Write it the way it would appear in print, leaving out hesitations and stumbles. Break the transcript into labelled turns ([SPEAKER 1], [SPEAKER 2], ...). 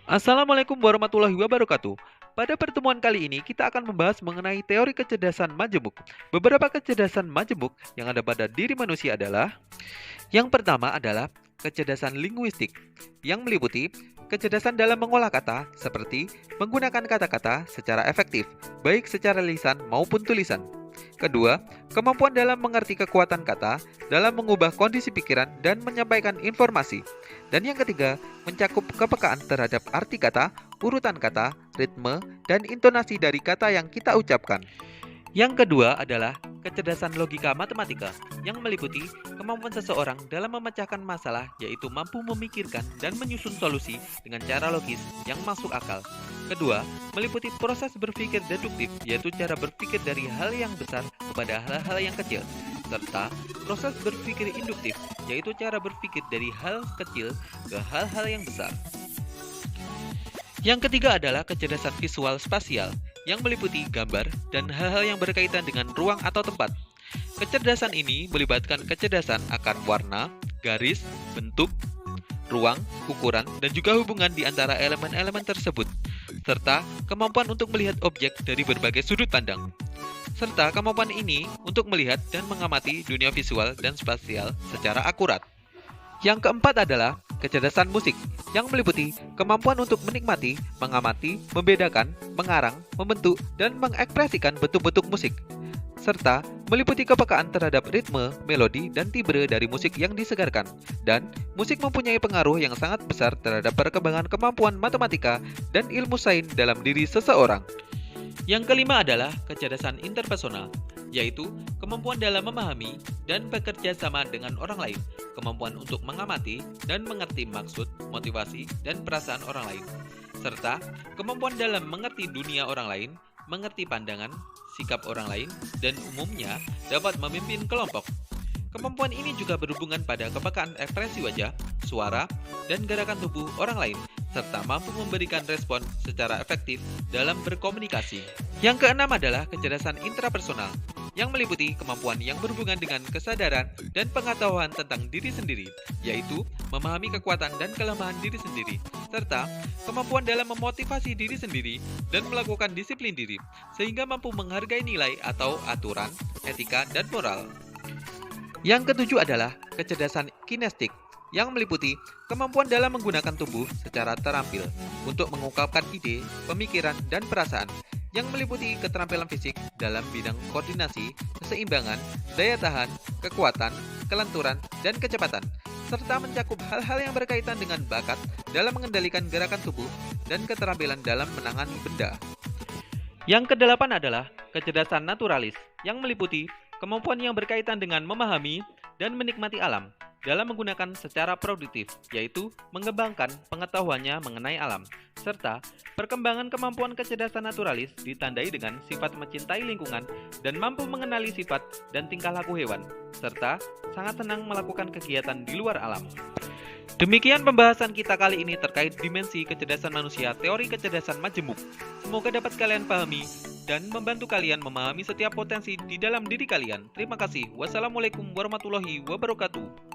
[SPEAKER 1] Assalamualaikum warahmatullahi wabarakatuh. Pada pertemuan kali ini kita akan membahas mengenai teori kecerdasan majemuk. Beberapa kecerdasan majemuk yang ada pada diri manusia adalah yang pertama adalah kecerdasan linguistik yang meliputi kecerdasan dalam mengolah kata seperti menggunakan kata-kata secara efektif, baik secara lisan maupun tulisan. Kedua, kemampuan dalam mengerti kekuatan kata, dalam mengubah kondisi pikiran dan menyampaikan informasi. Dan yang ketiga, mencakup kepekaan terhadap arti kata, urutan kata, ritme, dan intonasi dari kata yang kita ucapkan. Yang kedua adalah kecerdasan logika matematika yang meliputi kemampuan seseorang dalam memecahkan masalah, yaitu mampu memikirkan dan menyusun solusi dengan cara logis yang masuk akal. Kedua, meliputi proses berpikir deduktif, yaitu cara berpikir dari hal yang besar kepada hal-hal yang kecil, serta proses berpikir induktif, yaitu cara berpikir dari hal kecil ke hal-hal yang besar. Yang ketiga adalah kecerdasan visual spasial yang meliputi gambar dan hal-hal yang berkaitan dengan ruang atau tempat. Kecerdasan ini melibatkan kecerdasan akan warna, garis, bentuk, ruang, ukuran, dan juga hubungan di antara elemen-elemen tersebut, serta kemampuan untuk melihat objek dari berbagai sudut pandang. Serta kemampuan ini untuk melihat dan mengamati dunia visual dan spasial secara akurat. Yang keempat adalah kecerdasan musik yang meliputi kemampuan untuk menikmati, mengamati, membedakan, mengarang, membentuk, dan mengekspresikan bentuk-bentuk musik, serta meliputi kepekaan terhadap ritme, melodi, dan tibre dari musik yang disegarkan. Dan musik mempunyai pengaruh yang sangat besar terhadap perkembangan kemampuan matematika dan ilmu sains dalam diri seseorang. Yang kelima adalah kecerdasan interpersonal, yaitu kemampuan dalam memahami dan bekerja sama dengan orang lain, kemampuan untuk mengamati dan mengerti maksud, motivasi, dan perasaan orang lain, serta kemampuan dalam mengerti dunia orang lain, mengerti pandangan, sikap orang lain, dan umumnya dapat memimpin kelompok. Kemampuan ini juga berhubungan pada kepekaan ekspresi wajah, suara, dan gerakan tubuh orang lain, serta mampu memberikan respon secara efektif dalam berkomunikasi. Yang keenam adalah kecerdasan intrapersonal, yang meliputi kemampuan yang berhubungan dengan kesadaran dan pengetahuan tentang diri sendiri, yaitu memahami kekuatan dan kelemahan diri sendiri, serta kemampuan dalam memotivasi diri sendiri dan melakukan disiplin diri, sehingga mampu menghargai nilai atau aturan, etika, dan moral. Yang ketujuh adalah kecerdasan kinestik, yang meliputi kemampuan dalam menggunakan tubuh secara terampil untuk mengungkapkan ide, pemikiran, dan perasaan, yang meliputi keterampilan fisik dalam bidang koordinasi, keseimbangan, daya tahan, kekuatan, kelenturan, dan kecepatan, serta mencakup hal-hal yang berkaitan dengan bakat dalam mengendalikan gerakan tubuh dan keterampilan dalam menangani benda. Yang kedelapan adalah kecerdasan naturalis, yang meliputi kemampuan yang berkaitan dengan memahami dan menikmati alam dalam menggunakan secara produktif, yaitu mengembangkan pengetahuannya mengenai alam, serta perkembangan kemampuan kecerdasan naturalis ditandai dengan sifat mencintai lingkungan dan mampu mengenali sifat dan tingkah laku hewan, serta sangat senang melakukan kegiatan di luar alam. Demikian pembahasan kita kali ini terkait dimensi kecerdasan manusia, teori kecerdasan majemuk. Semoga dapat kalian pahami dan membantu kalian memahami setiap potensi di dalam diri kalian. Terima kasih. Wassalamualaikum warahmatullahi wabarakatuh.